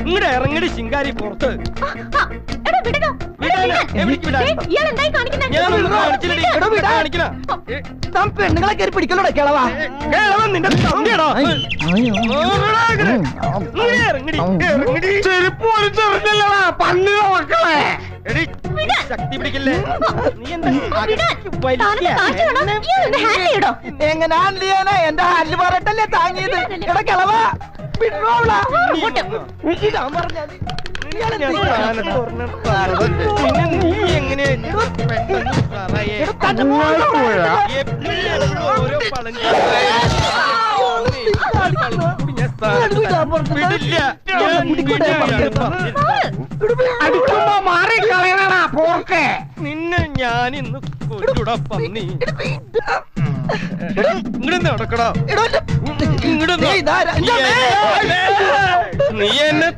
ഇങ്ങടെ ഇറങ്ങടി ശിങ്കാരി പുറത്ത്. പെണ്ണുങ്ങളെ കയറി പിടിക്കലോടെ കിളവാ. നിന്റെ തമ്മിയാണോ? ചെരുപ്പ് വലിച്ചെറിഞ്ഞല്ലടാ പന്നിയുടെ മക്കളെ. ശക്തി പിടിക്കില്ലേ? നീ എന്താ എങ്ങനെ ഹാൻഡിൽ ചെയ്യാനാ? എന്റെ ഹാൻഡിൽ പറഞ്ഞിട്ടല്ലേ താങ്ങിയത്. എടാ കിളവാ പിന്നോളാ. പിന്നെ നീ എങ്ങനെ ഓരോ പളഞ്ഞ നിന്നെ ഞാനിന്ന് കൊല്ലൂടാ പന്നി. ഇങ്ങോട്ട് നടക്കടാ. ഇങ്ങോട്ട് നീ എന്നെ